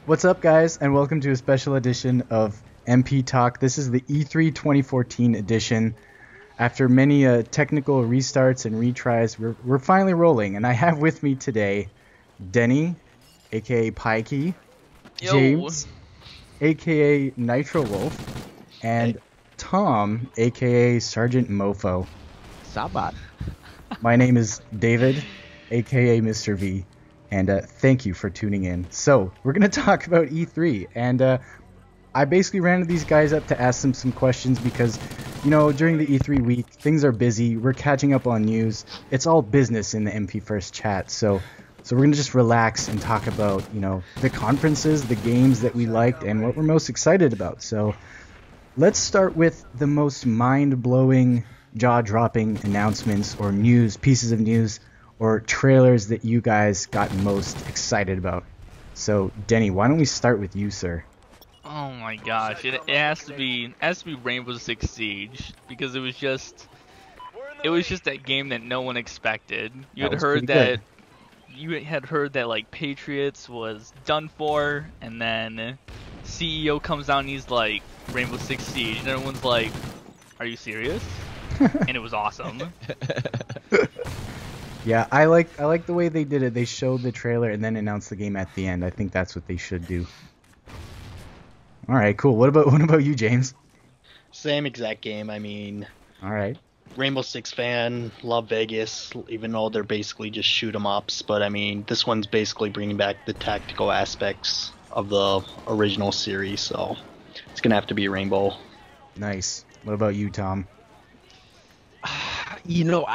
What's up, guys, and welcome to a special edition of MP Talk. This is the E3 2014 edition. After many technical restarts and retries, we're finally rolling, and I have with me today Denny, aka Pikey, Yo. James, aka Nitro Wolf, and Tom, aka Sergeant Mofo. Sabat. My name is David, aka Mr. V, and thank you for tuning in. So, we're going to talk about E3, and I basically ran these guys up to ask them some questions because, you know, during the E3 week, things are busy, we're catching up on news, it's all business in the MP First chat, so we're going to just relax and talk about, you know, the conferences, the games that we liked, and what we're most excited about. So, let's start with the most mind-blowing, jaw-dropping announcements or news, pieces of news, or trailers that you guys got most excited about. So, Denny, why don't we start with you, sir? Oh my gosh, it has to be Rainbow Six Siege because it was just that game that no one expected. You had heard that like Patriots was done for, and then CEO comes out and he's like Rainbow Six Siege, and everyone's like, "Are you serious?" And it was awesome. Yeah, I like the way they did it. They showed the trailer and then announced the game at the end. I think that's what they should do. All right, cool. What about you, James? Same exact game. I mean, All right. Rainbow Six fan, love Vegas, even though they're basically just shoot 'em ups. But I mean, this one's basically bringing back the tactical aspects of the original series, so it's gonna have to be Rainbow. Nice. What about you, Tom? You know,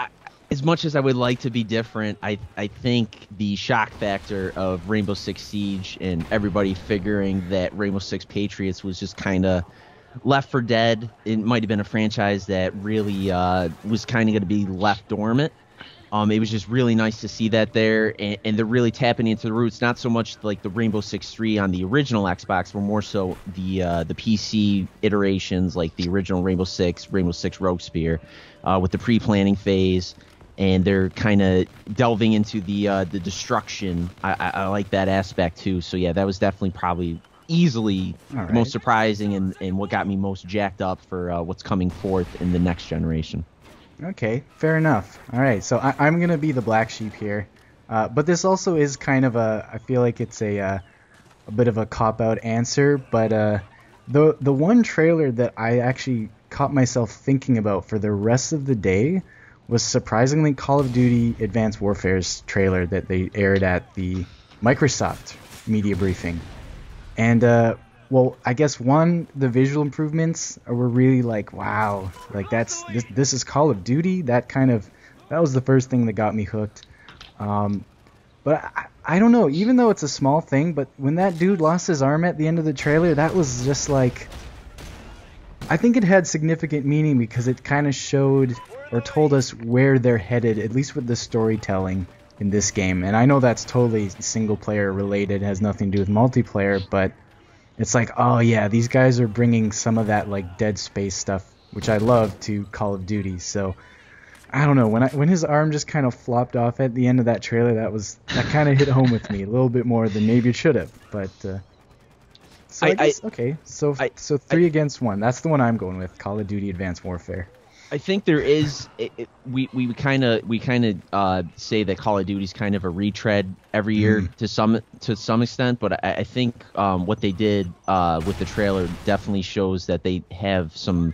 as much as I would like to be different, I think the shock factor of Rainbow Six Siege and everybody figuring that Rainbow Six Patriots was just kind of left for dead. It might have been a franchise that really was kind of going to be left dormant. It was just really nice to see that there, and they're really tapping into the roots. Not so much like the Rainbow Six 3 on the original Xbox, but more so the PC iterations, like the original Rainbow Six Rogue Spear, with the pre-planning phase, and they're kind of delving into the destruction. I like that aspect too. So yeah, that was definitely probably easily the most surprising and what got me most jacked up for what's coming forth in the next generation. Okay, fair enough. All right, so I'm going to be the black sheep here. But this also is kind of I feel like it's a bit of a cop-out answer, but the one trailer that I actually caught myself thinking about for the rest of the day was surprisingly Call of Duty Advanced Warfare's trailer that they aired at the Microsoft media briefing. And well, I guess the visual improvements were really like, wow, like this is Call of Duty. That was the first thing that got me hooked. But I don't know, even though it's a small thing, but when that dude lost his arm at the end of the trailer, that was just like, I think it had significant meaning because it kind of showed or told us where they're headed, at least with the storytelling in this game. And I know that's totally single player related, has nothing to do with multiplayer, but it's like, oh yeah, these guys are bringing some of that like Dead Space stuff, which I love, to Call of Duty. So I don't know, when his arm just kind of flopped off at the end of that trailer, that kind of hit home with me a little bit more than maybe it should have. But so I guess, okay, so 3 against 1. That's the one I'm going with, Call of Duty Advanced Warfare. I think there is. We kind of say that Call of Duty's kind of a retread every year to some extent, but I think what they did with the trailer definitely shows that they have some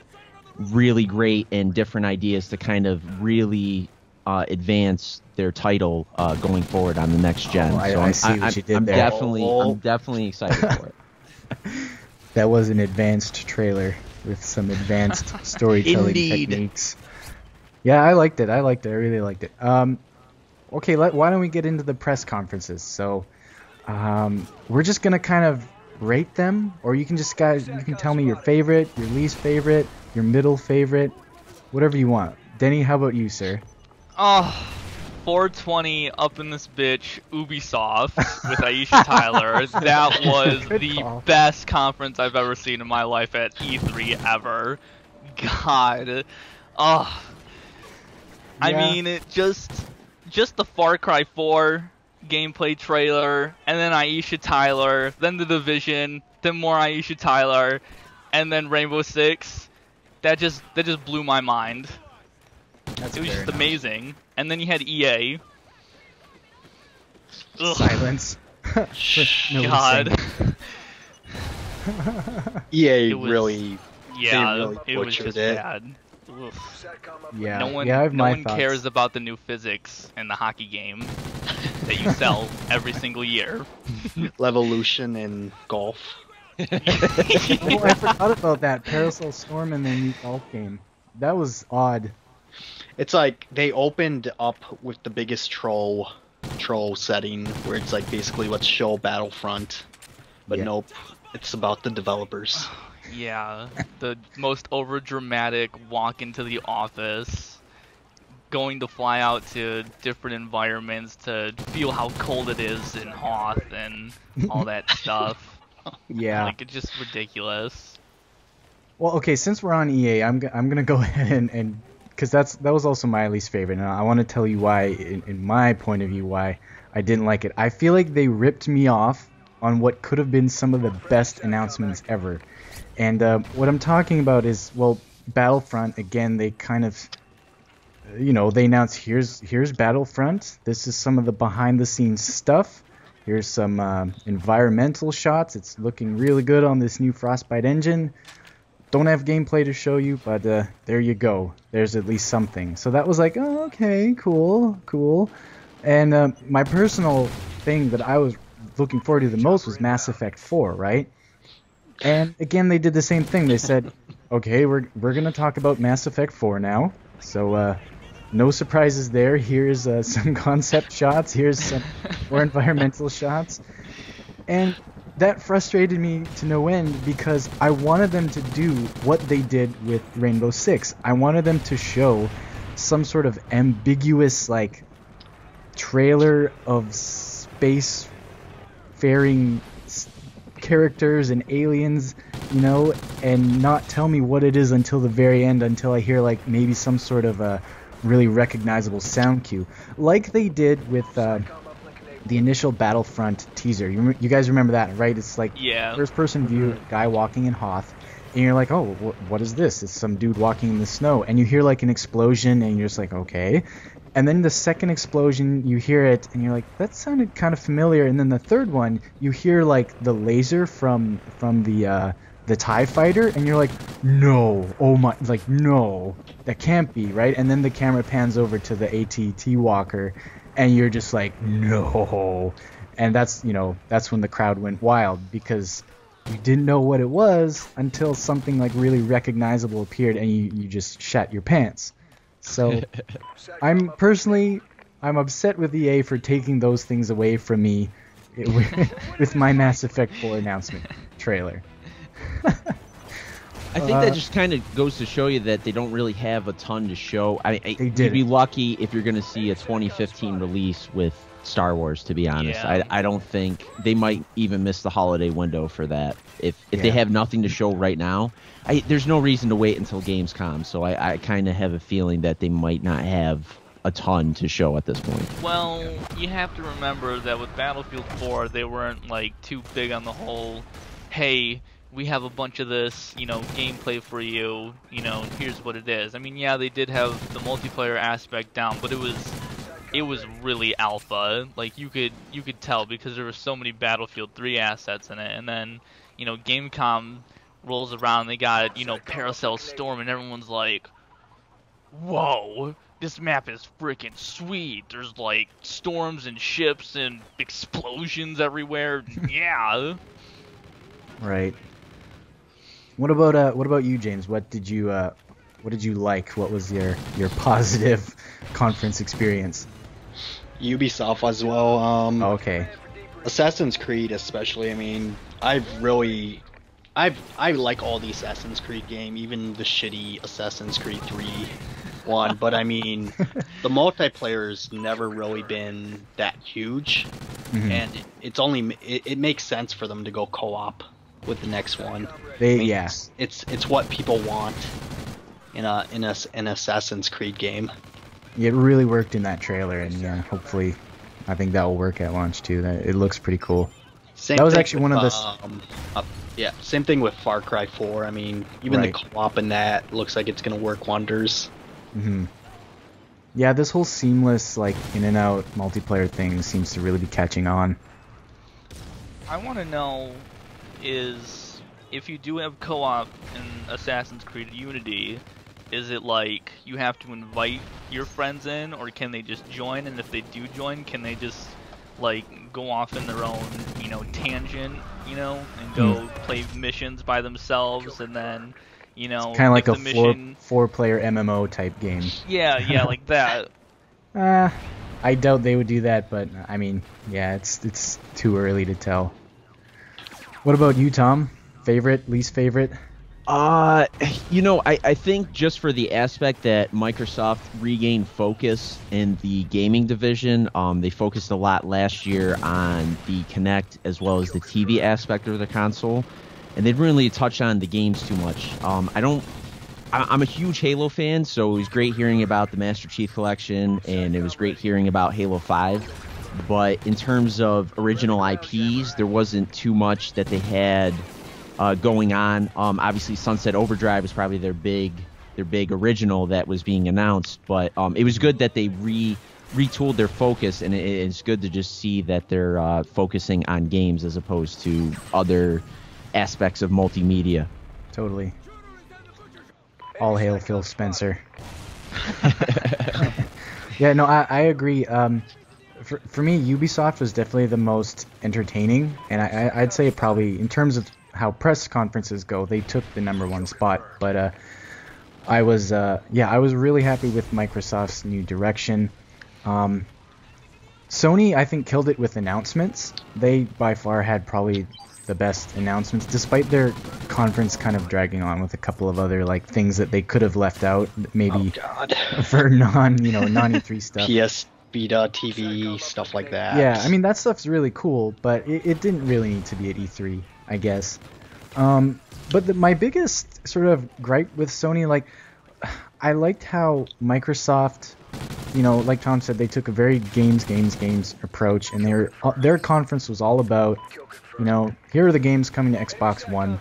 really great and different ideas to kind of really advance their title going forward on the next gen. I see what you did there. I'm definitely excited for it. That was an advanced trailer with some advanced storytelling techniques. Yeah, I liked it. I really liked it. Okay, why don't we get into the press conferences? So, we're just gonna kind of rate them, or you can tell me your favorite, your least favorite, your middle favorite, whatever you want. Denny, how about you, sir? Oh, 420 up in this bitch, Ubisoft with Aisha Tyler. That was the best conference I've ever seen in my life at E3 ever. God. Oh. I mean, just the Far Cry 4 gameplay trailer, and then Aisha Tyler, then The Division, then more Aisha Tyler, and then Rainbow Six. That just blew my mind. That's It was fair just enough. amazing. And then you had EA. Ugh. Silence. No God. listening. EA It was- really, Yeah, really it was butchered just it. bad. Ugh. Yeah. No one, yeah, I have no my one thoughts. cares about the new physics in the hockey game that you sell every single year. Levolution in golf. Oh, I forgot about that Parasol Storm and their new golf game. That was odd. It's like they opened up with the biggest troll setting, where it's like basically let's show Battlefront, but Yeah. nope, it's about the developers. Yeah, the most overdramatic walk into the office, going to fly out to different environments to feel how cold it is in Hoth and all that stuff. Yeah. Like, it's just ridiculous. Well, okay, since we're on EA, I'm gonna go ahead and because that was also my least favorite, and I want to tell you why, in my point of view, why I didn't like it. I feel like they ripped me off on what could have been some of the best announcements ever. And what I'm talking about is, well, Battlefront, again, they kind of, they announced, here's Battlefront. This is some of the behind-the-scenes stuff. Here's some environmental shots. It's looking really good on this new Frostbite engine. Don't have gameplay to show you, but there you go. There's at least something. So that was like, oh, okay, cool. And my personal thing that I was looking forward to the most was Mass Effect 4, right? And again, they did the same thing. They said, okay, we're gonna talk about Mass Effect 4 now. So no surprises there. Here's some concept shots. Here's some more environmental shots. And that frustrated me to no end because I wanted them to do what they did with Rainbow Six. I wanted them to show some sort of ambiguous, like, trailer of space-faring characters and aliens, and not tell me what it is until the very end, until I hear, like, maybe some sort of a really recognizable sound cue. Like they did with the initial Battlefront teaser. You guys remember that, right? It's like Yeah. first-person view, guy walking in Hoth, and you're like, oh, what is this? It's some dude walking in the snow, and you hear like an explosion, and you're just like, okay. And then the second explosion, you hear it, and you're like, that sounded kind of familiar. And then the third one, you hear like the laser from the TIE fighter, and you're like, no, oh my, like, no, that can't be, right? And then the camera pans over to the AT-T Walker, and you're just like, no. And that's when the crowd went wild, because you didn't know what it was until something like really recognizable appeared, and you just shat your pants. So I'm upset with EA for taking those things away from me with my Mass Effect 4 announcement trailer. I think that just kind of goes to show you that they don't really have a ton to show. They You'd did be it. lucky if you're going to see a 2015 release with Star Wars, to be honest. Yeah. I don't think they might even miss the holiday window for that. If they Yeah. have nothing to show right now, there's no reason to wait until Gamescom. So I kind of have a feeling that they might not have a ton to show at this point. Well, you have to remember that with Battlefield 4, they weren't like too big on the whole, hey, we have a bunch of this, gameplay for you, here's what it is. I mean, yeah, they did have the multiplayer aspect down, but it was really alpha. Like, you could tell because there were so many Battlefield 3 assets in it. And then, Gamescom rolls around, they got, Paracel Storm, and everyone's like, whoa, this map is freaking sweet. There's like storms and ships and explosions everywhere. Yeah. Right. What about you, James? What did you like? What was your positive conference experience? Ubisoft as well. Okay. Assassin's Creed especially. I mean, I like all the Assassin's Creed game, even the shitty Assassin's Creed 3 one. But I mean, the multiplayer's never really been that huge, Mhm. and it makes sense for them to go co-op with the next one. Yeah. It's what people want in an Assassin's Creed game. It really worked in that trailer, and yeah, hopefully I think that will work at launch too. It looks pretty cool. Same That was thing actually with, one of the yeah, same thing with Far Cry 4. I mean, even Right. the co-op in that looks like it's going to work wonders. Yeah, this whole seamless like in and out multiplayer thing seems to really be catching on. I want to know is if you do have co-op in Assassin's Creed Unity, is it like you have to invite your friends in, or can they just join? And if they do join, can they just like go off in their own, you know, tangent, you know, and go play missions by themselves, and then, you know, Kind of like if a the mission, four-player MMO type game. yeah, like that. I doubt they would do that, but I mean, yeah, it's too early to tell. What about you, Tom? Favorite, least favorite? You know, I think just for the aspect that Microsoft regained focus in the gaming division, they focused a lot last year on the Kinect as well as the TV aspect of the console, and they didn't really touch on the games too much. I'm a huge Halo fan, so it was great hearing about the Master Chief Collection, and it was great hearing about Halo 5. But in terms of original IPs, there wasn't too much that they had going on. Obviously, Sunset Overdrive is probably their big original that was being announced. But it was good that they retooled their focus, and it's good to just see that they're focusing on games as opposed to other aspects of multimedia. Totally. All hail Phil Spencer. Yeah, no, I agree. For me, Ubisoft was definitely the most entertaining, and I'd say probably in terms of how press conferences go, they took the #1 spot. But I was really happy with Microsoft's new direction. Sony, I think, killed it with announcements. They by far had probably the best announcements, despite their conference kind of dragging on with a couple of other like things that they could have left out, maybe for non-E3 stuff. PS Vita, TV, stuff like that. Yeah, I mean that stuff's really cool, but it didn't really need to be at E3, I guess. But my biggest sort of gripe with Sony, like, I liked how Microsoft, you know, like Tom said, they took a very games approach, and their conference was all about, you know, here are the games coming to Xbox One,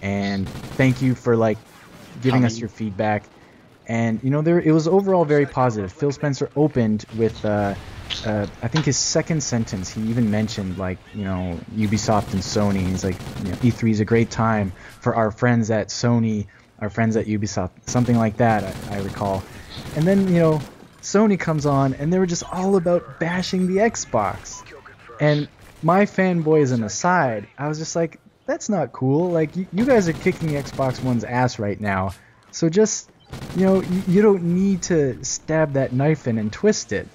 and thank you for like giving us your feedback. And you know, it was overall very positive. Phil Spencer opened with, I think his second sentence, he even mentioned like, you know, Ubisoft and Sony. He's like, you know, E3 is a great time for our friends at Sony, our friends at Ubisoft, something like that, I recall. And then, you know, Sony comes on, and they were just all about bashing the Xbox. And my fanboyism aside, I was just like, that's not cool. Like, you guys are kicking the Xbox One's ass right now. So just, you know, you don't need to stab that knife in and twist it.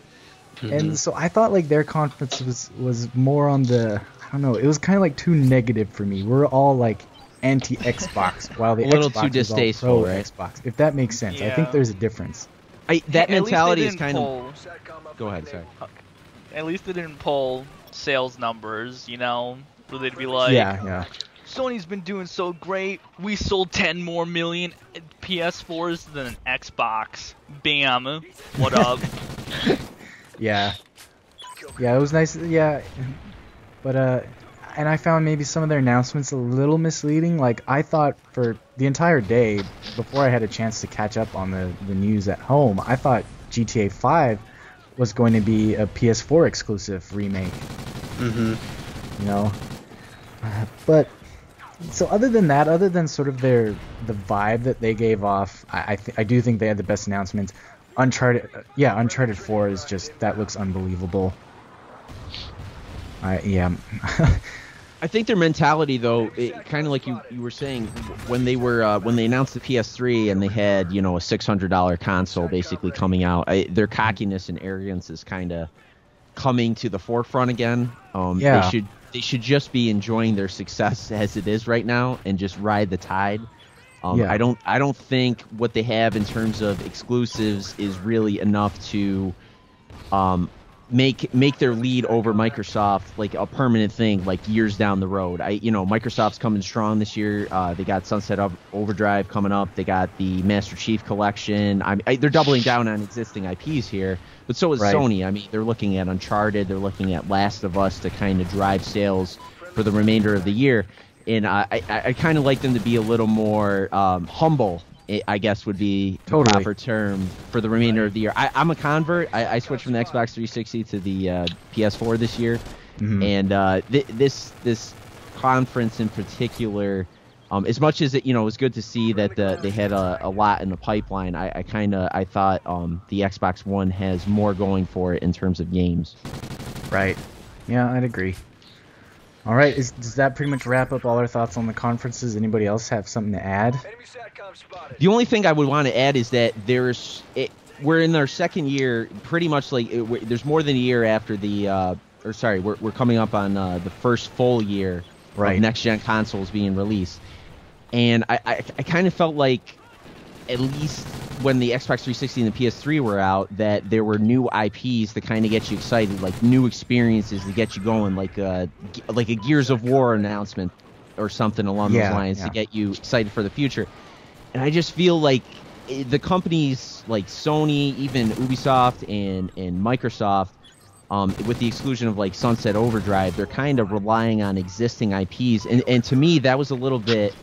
And so I thought like their conference was more on the, I don't know, it was kind of like too negative for me. We're all like anti-Xbox, while the A little Xbox too was distasteful, all pro right? Xbox. If that makes sense, I think there's a difference. That At least mentality they is didn't kind pull- of. Go ahead, sorry. At least they didn't pull sales numbers, you know, where they'd be like, Yeah. Sony's been doing so great. We sold 10 more million PS4s than an Xbox. Bam. What up? Yeah, it was nice. Yeah, but and I found maybe some of their announcements a little misleading. Like, I thought for the entire day, before I had a chance to catch up on the news at home, I thought GTA 5 was going to be a PS4 exclusive remake. You know, but so other than that, other than sort of the vibe that they gave off, I do think they had the best announcements. Uncharted 4 is just, that looks unbelievable. I think their mentality, though, kind of like you were saying, when they announced the PS3 and they had, you know, a $600 console basically coming out, their cockiness and arrogance is kind of coming to the forefront again. They should just be enjoying their success as it is right now and just ride the tide. I don't think what they have in terms of exclusives is really enough to make their lead over Microsoft like a permanent thing, like years down the road. Microsoft's coming strong this year. They got Sunset Overdrive coming up. They got the Master Chief Collection. They're doubling down on existing IPs here, but so is Sony. I mean, they're looking at Uncharted. They're looking at Last of Us to kind of drive sales for the remainder of the year. And I kind of like them to be a little more humble, I guess would be the proper term for the remainder of the year. I'm a convert. I switched from the Xbox 360 to the PS4 this year, and this conference in particular, as much as it was good to see that they had a lot in the pipeline, I thought the Xbox One has more going for it in terms of games. Right. Yeah, I'd agree. All right, does that pretty much wrap up all our thoughts on the conferences? Anybody else have something to add? The only thing I would want to add is that we're in our second year, pretty much like there's more than a year after we're coming up on the first full year of next-gen consoles being released. And I kind of felt like, at least when the Xbox 360 and the PS3 were out, that there were new IPs to kind of get you excited, like new experiences to get you going, like a Gears of War announcement or something along those lines to get you excited for the future. And I just feel like the companies like Sony, even Ubisoft and Microsoft, with the exclusion of like Sunset Overdrive, they're kind of relying on existing IPs. And to me, that was a little bit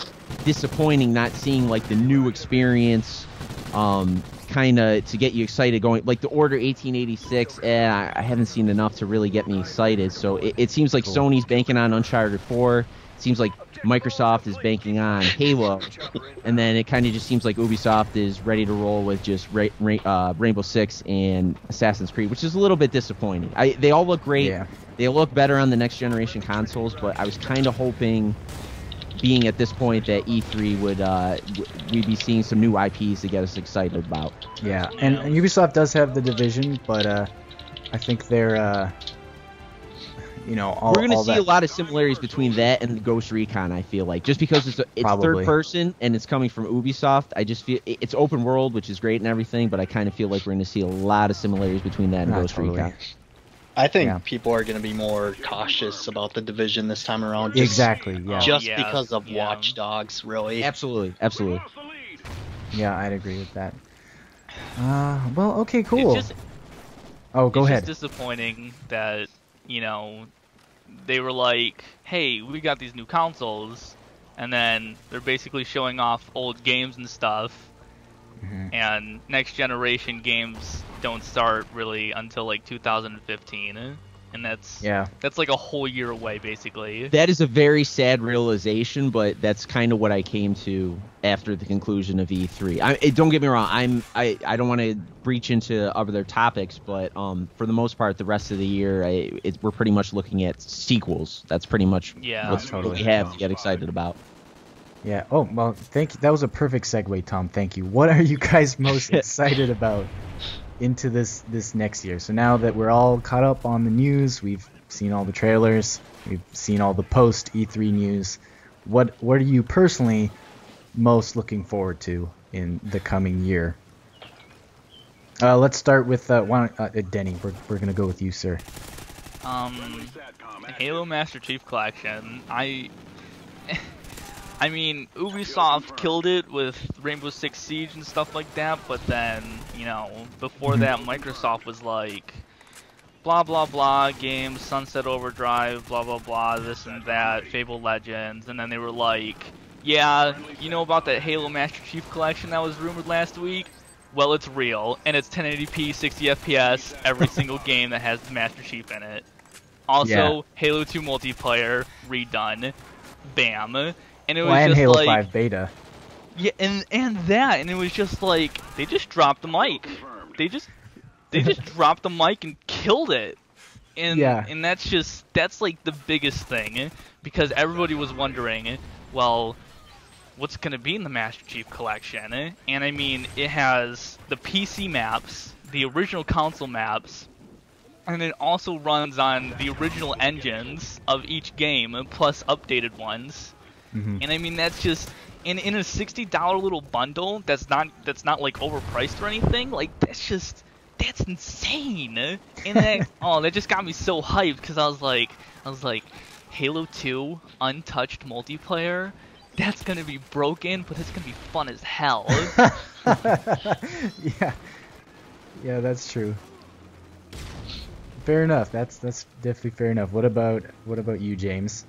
disappointing, not seeing like the new experience kind of to get you excited going. Like the Order 1886, I haven't seen enough to really get me excited. So it seems like Sony's banking on Uncharted 4. It seems like Microsoft is banking on Halo, and then it kind of just seems like Ubisoft is ready to roll with just Rainbow Six and Assassin's Creed, which is a little bit disappointing. They all look great. Yeah. They look better on the next generation consoles, but I was kind of hoping, being at this point, that E3 we'd be seeing some new IPs to get us excited about. Yeah, and Ubisoft does have The Division, but I think they're we're going to see a lot of similarities between that and the Ghost Recon, I feel like. Just because it's third person and it's coming from Ubisoft, I just feel it's open world, which is great and everything, but I kind of feel like we're going to see a lot of similarities between that and Ghost Recon. I think people are going to be more cautious about The Division this time around. Exactly, because of Watch Dogs, really. Absolutely. Yeah, I'd agree with that. Well, okay, cool. Go ahead. It's just disappointing that, they were like, hey, we got these new consoles, and then they're basically showing off old games and stuff, and next generation games don't start really until like 2015, and that's like a whole year away, basically. That is a very sad realization, but that's kind of what I came to after the conclusion of E3. Don't get me wrong, I don't want to breach into other topics, but for the most part, the rest of the year, we're pretty much looking at sequels. That's pretty much what we have to get excited about. Yeah. Oh, well, thank you. That was a perfect segue, Tom. Thank you. What are you guys most excited about into this next year? So now that we're all caught up on the news, we've seen all the trailers, we've seen all the post E3 news. What are you personally most looking forward to in the coming year? Let's start with Denny. We're gonna go with you, sir. Halo Master Chief Collection. I mean, Ubisoft killed it with Rainbow Six Siege and stuff like that, but then, before that, Microsoft was like, blah, blah, blah, games, Sunset Overdrive, blah, blah, blah, this and that, Fable Legends, and then they were like, yeah, you know about that Halo Master Chief Collection that was rumored last week? Well, it's real, and it's 1080p, 60 FPS, every single game that has the Master Chief in it. Also, Halo 2 multiplayer, redone, bam. And it was and just Halo like, 5 beta. Yeah, and it was just like they just dropped the mic. They just dropped the mic and killed it. And that's like the biggest thing, because everybody was wondering, well, what's going to be in the Master Chief Collection? And I mean, it has the PC maps, the original console maps, and it also runs on the original engines of each game plus updated ones. And I mean, that's just in a $60 little bundle that's not like overpriced or anything. Like, that's insane. And that that just got me so hyped because I was like, Halo 2 untouched multiplayer. That's gonna be broken, but it's gonna be fun as hell. Yeah, that's true. Fair enough. That's definitely fair enough. What about you, James?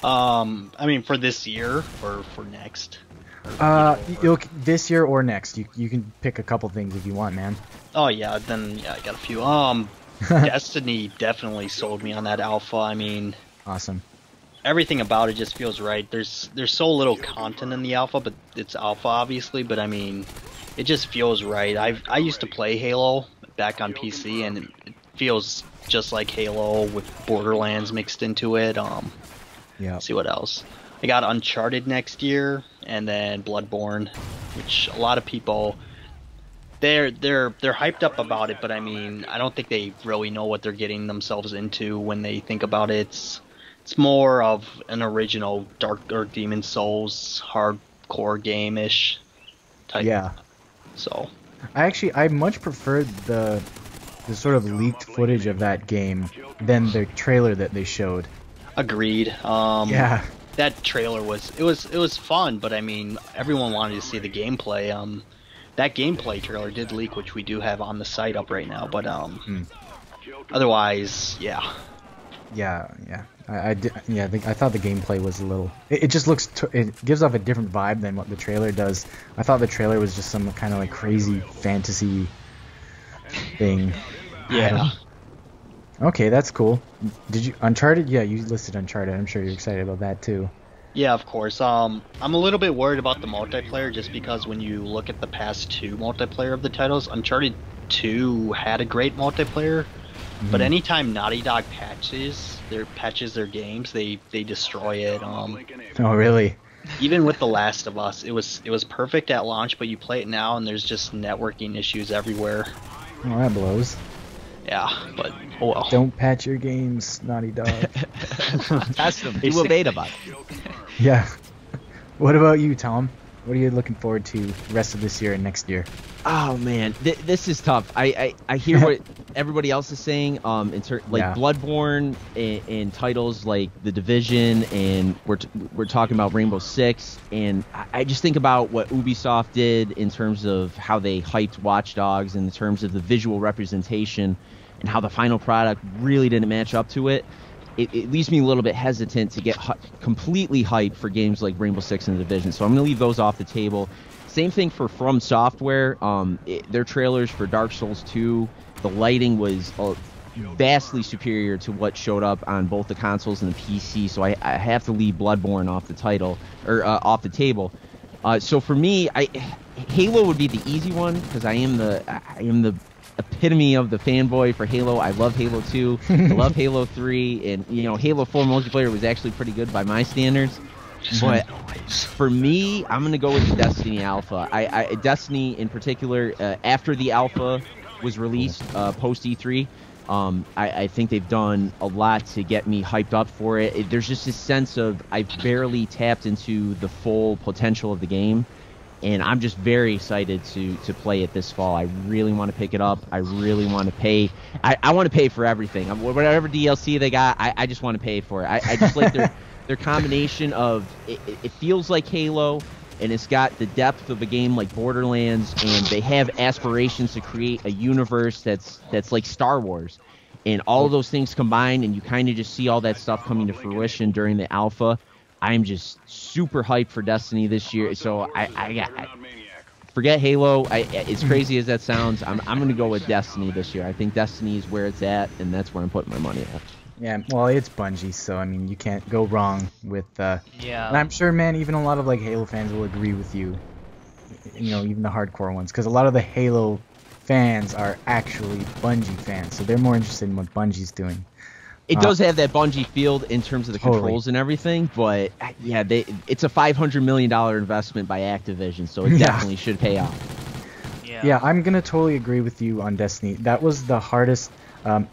I mean, for this year or for next? This year or next. You can pick a couple things if you want, man. Oh yeah, then yeah, I got a few. Destiny definitely sold me on that alpha. I mean, awesome. Everything about it just feels right. There's so little content in the alpha, but it's alpha obviously. But I mean, it just feels right. I used to play Halo back on PC, and it feels just like Halo with Borderlands mixed into it. Yeah. See what else? I got Uncharted next year, and then Bloodborne, which a lot of people they're hyped up about it, but I mean, I don't think they really know what they're getting themselves into when they think about it. It's more of an original Dark or Demon Souls hardcore game-ish type. Yeah. So I much preferred the sort of leaked footage of that game than the trailer that they showed. Agreed. Yeah. That trailer was fun, but I mean, everyone wanted to see the gameplay. That gameplay trailer did leak, which we do have on the site up right now. But otherwise, yeah. Yeah. I thought the gameplay was a little. It just looks. It gives off a different vibe than what the trailer does. I thought the trailer was just some kind of like crazy fantasy thing. Yeah. Okay, that's cool. Did you Uncharted? Yeah, you listed Uncharted. I'm sure you're excited about that too. Yeah, of course. I'm a little bit worried about the multiplayer just because when you look at the past two multiplayer of the titles, Uncharted 2 had a great multiplayer, but anytime Naughty Dog patches their games, they destroy it. Oh, really? Even with The Last of Us, it was perfect at launch, but you play it now and there's just networking issues everywhere. Oh, that blows. Yeah, but oh well. Don't patch your games, Naughty Dog. Test them. Do a beta about it. Yeah. What about you, Tom? What are you looking forward to the rest of this year and next year? Oh man, this is tough. I hear what everybody else is saying. Bloodborne and titles like The Division, and we're talking about Rainbow Six, and I just think about what Ubisoft did in terms of how they hyped Watch Dogs, in terms of the visual representation, and how the final product really didn't match up to it. It leaves me a little bit hesitant to get completely hyped for games like Rainbow Six and The Division, so I'm going to leave those off the table. Same thing for From Software. Their trailers for Dark Souls 2, the lighting was vastly superior to what showed up on both the consoles and the PC, so I have to leave Bloodborne off the table. So for me, Halo would be the easy one because I am the epitome of the fanboy for Halo. I love Halo 2. I love Halo 3, and Halo 4 multiplayer was actually pretty good by my standards. But for me, I'm going to go with the Destiny Alpha. Destiny in particular, after the Alpha was released, post E3, I think they've done a lot to get me hyped up for it. There's just this sense of I've barely tapped into the full potential of the game, and I'm just very excited to play it this fall. I really want to pick it up. I really want to pay. I want to pay for everything. Whatever DLC they got, I just want to pay for it. I just like their combination of it feels like Halo, and it's got the depth of a game like Borderlands, and they have aspirations to create a universe that's like Star Wars, and all of those things combined, and you kind of just see all that stuff coming to fruition during the alpha. I'm just super hyped for Destiny this year, so I forget Halo. As crazy as that sounds, I'm going to go with Destiny this year. I think Destiny is where it's at, and that's where I'm putting my money at. Yeah, well, it's Bungie, so I mean, you can't go wrong with. Yeah. And I'm sure, man, even a lot of like Halo fans will agree with you. Even the hardcore ones, because a lot of the Halo fans are actually Bungie fans, so they're more interested in what Bungie's doing. It does have that Bungie feel in terms of the controls and everything, but yeah, it's a $500 million investment by Activision, so it definitely should pay off. Yeah, I'm gonna totally agree with you on Destiny. That was the hardest. I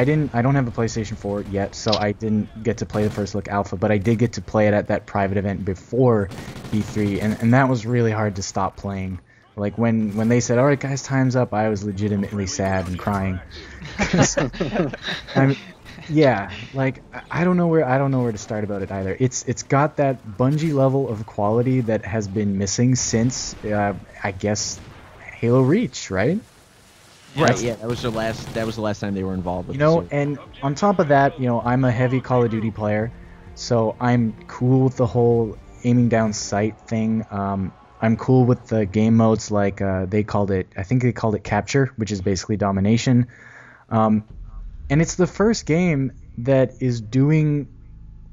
don't have a PlayStation 4 yet, so I didn't get to play the first look alpha, but I did get to play it at that private event before E3, and that was really hard to stop playing Like when they said, "All right, guys, time's up," I was legitimately sad and crying. Yeah, like I don't know where to start about it either. It's got that Bungie level of quality that has been missing since I guess Halo Reach, right? Right. Yeah, that was the last time they were involved with the series. And on top of that, I'm a heavy Call of Duty player, so I'm cool with the whole aiming down sight thing. I'm cool with the game modes like I think they called it Capture, which is basically domination. And it's the first game that is doing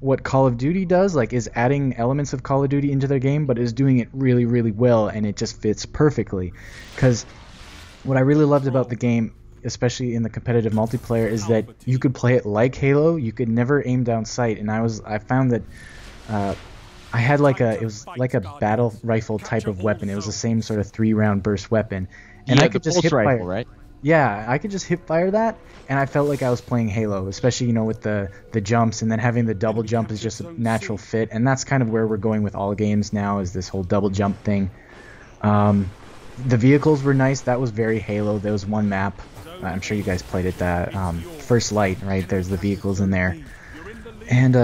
what Call of Duty does, like is adding elements of Call of Duty into their game, but is doing it really, really well, and it just fits perfectly. Because what I really loved about the game, especially in the competitive multiplayer, is that you could play it like Halo. You could never aim down sight, and I found that I had it was like a battle rifle type of weapon. It was the same sort of 3-round burst weapon, and I could just hip fire. Right? Yeah, I could just hip fire that, and I felt like I was playing Halo, especially with the jumps, and then having the double jump is just a natural fit, and that's kind of where we're going with all games now, is this whole double jump thing. The vehicles were nice. That was very Halo. There was one map. I'm sure you guys played it. First Light, right? There's the vehicles in there. And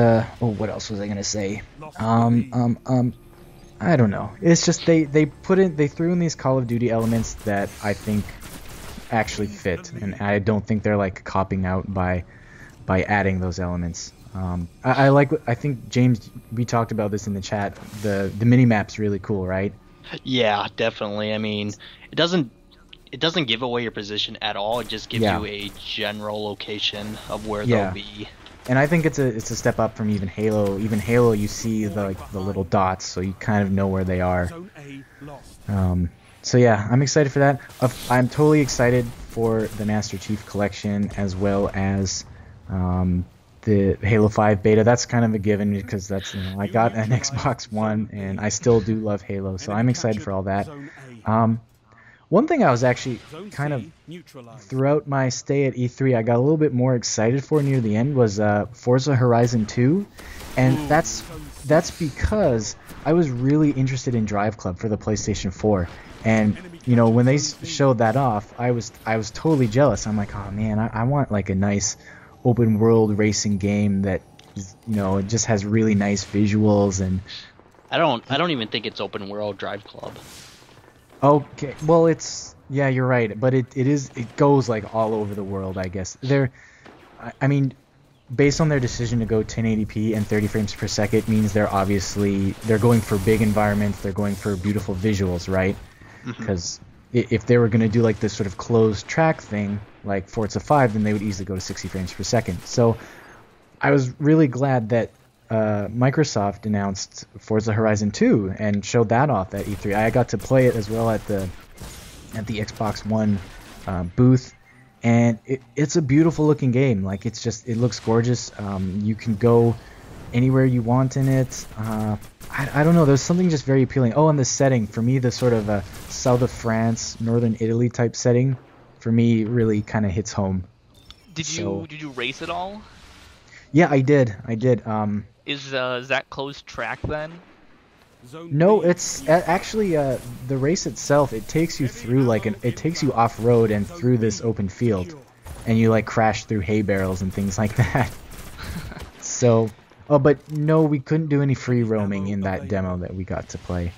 what else was I gonna say? I don't know. It's just they threw in these Call of Duty elements that I think actually fit, and I don't think they're like copping out by adding those elements. I think James, we talked about this in the chat. The mini map's really cool, right? Yeah, definitely. I mean, it doesn't give away your position at all. It just gives you a general location of where they'll be. And I think it's a step up from even Halo. Even Halo, you see the little dots, so you kind of know where they are. So yeah, I'm excited for that. I'm totally excited for the Master Chief Collection, as well as the Halo 5 beta. That's kind of a given, because that's I got an Xbox One, and I still do love Halo, so I'm excited for all that. One thing I was actually kind of, throughout my stay at E3, I got a little bit more excited for near the end was Forza Horizon 2, and that's because I was really interested in Drive Club for the PlayStation 4, and when they showed that off, I was totally jealous. I'm like, oh man, I want like a nice open world racing game that it just has really nice visuals. And I don't even think it's open world Drive Club. Okay, well yeah, you're right, but it goes like all over the world, I guess. I mean, based on their decision to go 1080p and 30 frames per second means they're going for big environments, they're going for beautiful visuals, right? Because if they were going to do like this sort of closed track thing like Forza 5, then they would easily go to 60 frames per second. So I was really glad that Microsoft announced Forza Horizon 2 and showed that off at E3. I got to play it as well at the Xbox One booth, and it's a beautiful looking game. Like it looks gorgeous. You can go anywhere you want in it. I don't know. There's something just very appealing. Oh, and the setting for me, the sort of south of France, northern Italy type setting, for me really kind of hits home. Did you race it all? Yeah, I did. Is that closed track then? No, it's actually the race itself. It takes you through it takes you off road and through this open field, and you like crash through hay barrels and things like that. So, but no, we couldn't do any free roaming in that demo that we got to play.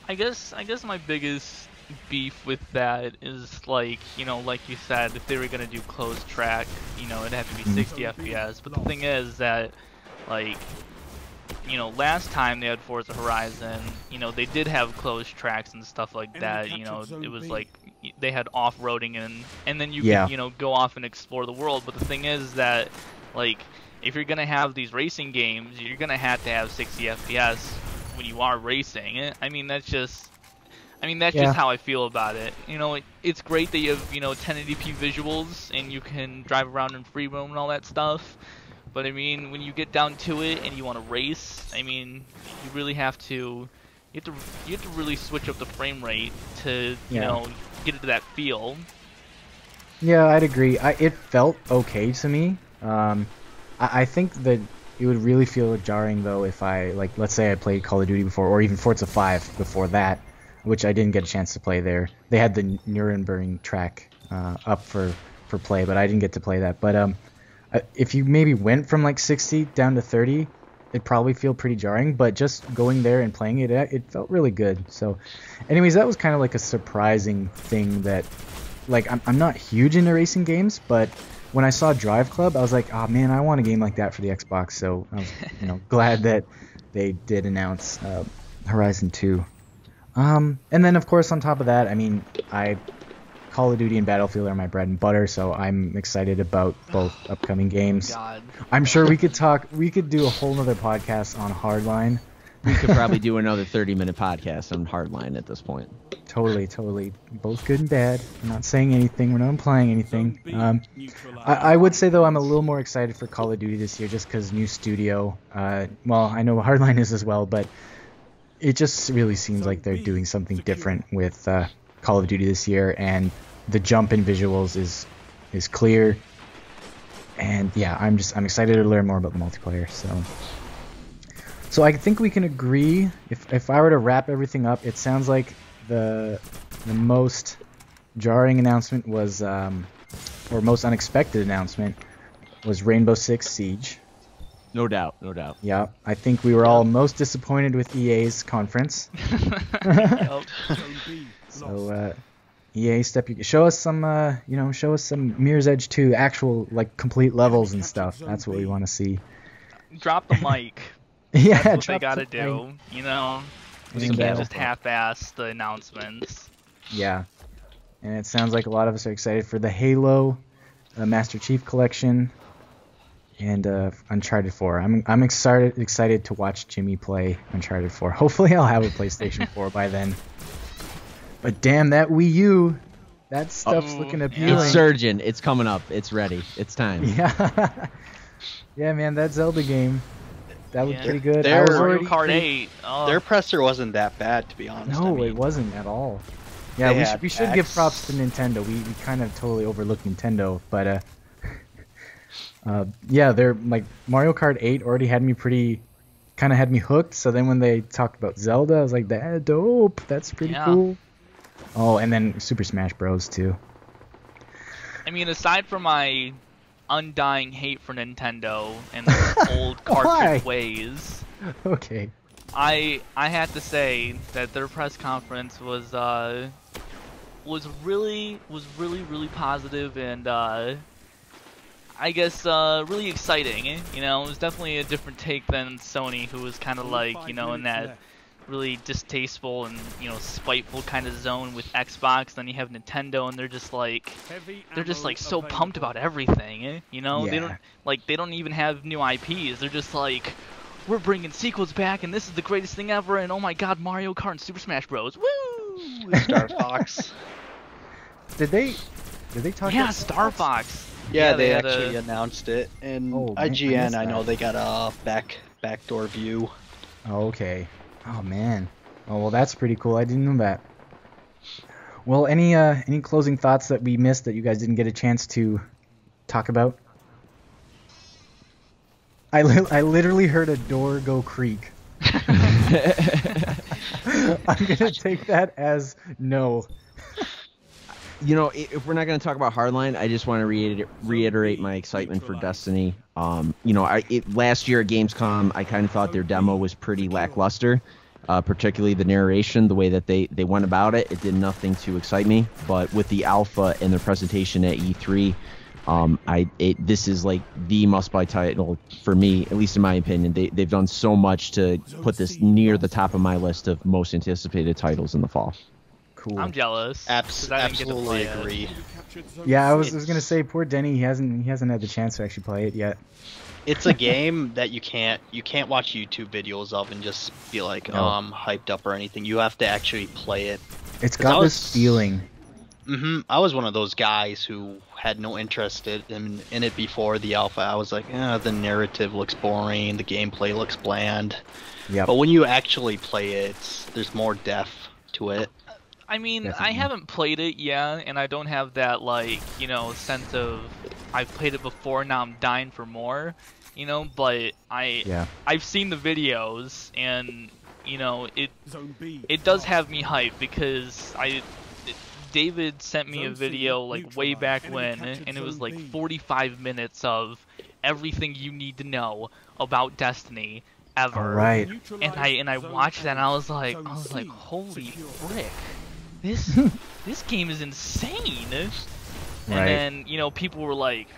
I guess my biggest beef with that is like you said, if they were gonna do closed track, it'd have to be 60 FPS. But the thing is that last time they had Forza Horizon, they did have closed tracks and stuff like that. It was like they had off-roading and then you could, go off and explore the world. But the thing is that, like, if you're gonna have these racing games, you're gonna have to have 60 FPS when you are racing. I mean, that's just how I feel about it. It's great that you have 1080p visuals and you can drive around in free roam and all that stuff. But I mean, when you get down to it and you want to race, I mean, you really have to really switch up the frame rate to get into that feel. Yeah, I'd agree. It felt okay to me. I think that it would really feel jarring though if let's say I played Call of Duty before, or even Forza 5 before that. which I didn't get a chance to play there. They had the Nuremberg track up for play, but I didn't get to play that. But if you maybe went from like 60 down to 30, it'd probably feel pretty jarring. But just going there and playing it, it felt really good. So, anyways, that was kind of like a surprising thing that, like, I'm not huge into racing games, but when I saw Drive Club, I was like, oh man, I want a game like that for the Xbox. So I was, glad that they did announce Horizon 2. And then of course on top of that, I mean, Call of Duty and Battlefield are my bread and butter, so I'm excited about both upcoming games. God. I'm sure we could do a whole nother podcast on Hardline. We could probably do another 30-minute podcast on Hardline at this point. Totally. Both good and bad. I'm not saying anything. We're not implying anything. I would say, though, I'm a little more excited for Call of Duty this year just because new studio. Well, I know Hardline is as well, but it just really seems like they're doing something different with Call of Duty this year, and the jump in visuals is clear. And yeah, I'm excited to learn more about the multiplayer. So I think we can agree, if I were to wrap everything up, it sounds like the most jarring announcement was, or most unexpected announcement was Rainbow Six Siege. No doubt. Yeah, I think we were all most disappointed with EA's conference. Yep. So EA, show us some Mirror's Edge 2 actual like complete levels and stuff. That's what we want to see. Drop the mic. Yeah, That's what they gotta do. You know, they Some can't battle. just half-ass the announcements. Yeah, and it sounds like a lot of us are excited for the Halo Master Chief Collection and Uncharted 4. I'm excited to watch Jimmy play Uncharted 4. Hopefully I'll have a PlayStation 4 by then. But damn, that Wii U, that stuff's looking appealing. It's surging. It's coming up. It's ready. It's time. Yeah. Yeah, man, that Zelda game, that looked pretty good. Their- I was Mario already Kart 8. Oh, Their presser wasn't that bad, to be honest. No, I mean, it wasn't at all. Yeah, They we should had give X. props to Nintendo. We kind of totally overlooked Nintendo, but yeah, they're like Mario Kart 8 already had me hooked. So then when they talked about Zelda, I was like, that's dope. That's pretty cool. Oh, and then Super Smash Bros. Too. I mean, aside from my undying hate for Nintendo and their old cartridge ways, Okay. I had to say that their press conference was really positive and I guess really exciting. You know, it was definitely a different take than Sony, who was kind of like, you know, in that really distasteful and, you know, spiteful kind of zone with Xbox. Then you have Nintendo, and they're just like so pumped about everything. You know, Yeah. they don't even have new IPs. They're just like, we're bringing sequels back, and this is the greatest thing ever. And oh my God, Mario Kart and Super Smash Bros. Woo! Star Fox. Did they talk? Yeah, about Star Fox. Yeah, they had actually announced it. And Oh, man, I missed IGN, I know that. they got a backdoor view. Oh, okay. Oh man. Oh well, that's pretty cool. I didn't know that. Well, any closing thoughts that we missed that you guys didn't get a chance to talk about? I literally heard a door go creak. I'm gonna take that as no. You know, if we're not going to talk about Hardline, I just want to reiterate my excitement for Destiny. You know, last year at Gamescom, I kind of thought their demo was pretty lackluster, particularly the narration, the way that they went about it. It did nothing to excite me. But with the alpha and their presentation at E3, this is like the must-buy title for me, at least in my opinion. They've done so much to put this near the top of my list of most anticipated titles in the fall. Cool. I'm jealous. 'cause I didn't get to Absolutely play it. agree. Yeah, I was gonna say poor Denny. He hasn't had the chance to actually play it yet. It's a game that you can't watch YouTube videos of and just be like, No. I'm hyped up or anything. You have to actually play it. It's 'Cause I got this was- feeling. I was one of those guys who had no interest in it before the alpha. I was like, the narrative looks boring, the gameplay looks bland. Yep. But when you actually play it, there's more depth to it. I mean, I Definitely. haven't played it yet, and I don't have that, like, you know, sense of I've played it before, now I'm dying for more, you know, but Yeah. I've seen the videos, and you know, it does have me hyped because David sent me a video like way back when, and it was like 45 minutes of everything you need to know about Destiny ever. All right. And I watched that and I was like, holy frick, this game is insane. And then, you know, people were like,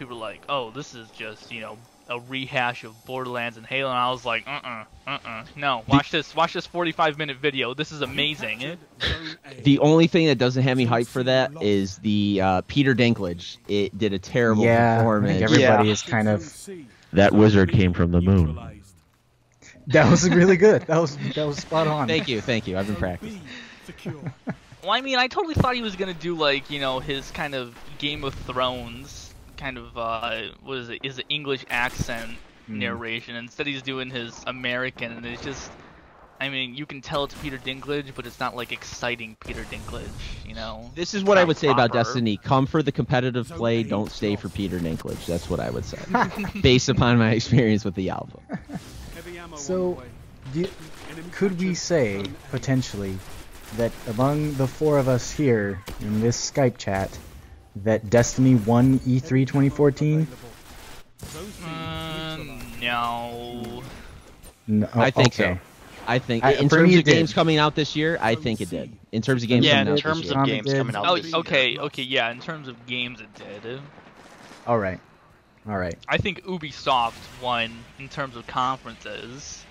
oh, this is just, you know, a rehash of Borderlands and Halo, and I was like, no, watch this 45-minute video. This is amazing. The only thing that doesn't have me hyped for that is the Peter Dinklage. It did a terrible performance. I think everybody is kind of. That wizard came from the moon. That was really good. That was spot on. Thank you. I've been practicing. Well, I mean, I totally thought he was gonna do like, you know, his kind of Game of Thrones kind of what is it? Is it English accent narration? Instead, he's doing his American, and it's just, I mean, you can tell it's Peter Dinklage, but it's not like exciting Peter Dinklage, you know. This is what I would say about Destiny: come for the competitive play, don't stay for Peter Dinklage. That's what I would say, based upon my experience with the alpha. So, could we say potentially that among the four of us here in this Skype chat, that Destiny won E3 2014? No. No. I think okay. so. I think in terms of games coming out this year, I think it did. In terms of games coming out this year. in terms of games coming out this year. Okay, yeah, in terms of games it did. All right. I think Ubisoft won in terms of conferences.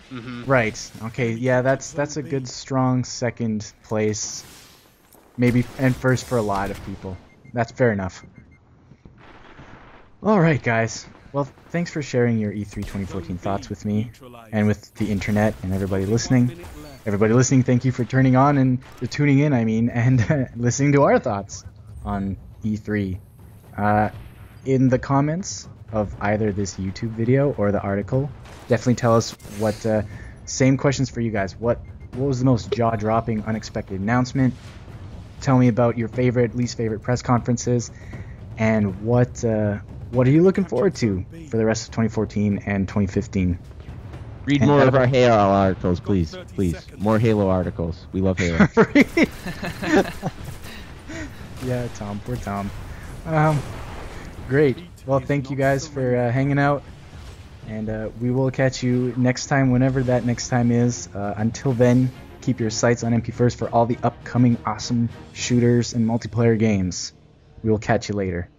Right. Okay. Yeah, that's a good strong second place, maybe, and first for a lot of people. That's fair enough. All right, guys. Well, thanks for sharing your E3 2014 thoughts with me and with the internet and everybody listening. Everybody listening, thank you for turning on and tuning in. And listening to our thoughts on E3. In the comments of either this YouTube video or the article, definitely tell us what. Same questions for you guys. What was the most jaw-dropping, unexpected announcement? Tell me about your favorite, least favorite press conferences, and what are you looking forward to for the rest of 2014 and 2015? Read more of our Halo articles, please. More Halo articles. We love Halo. Yeah, Tom. Poor Tom. Great. Well, thank you guys for hanging out, and we will catch you next time, whenever that next time is. Until then, keep your sights on MP First for all the upcoming awesome shooters and multiplayer games. We will catch you later.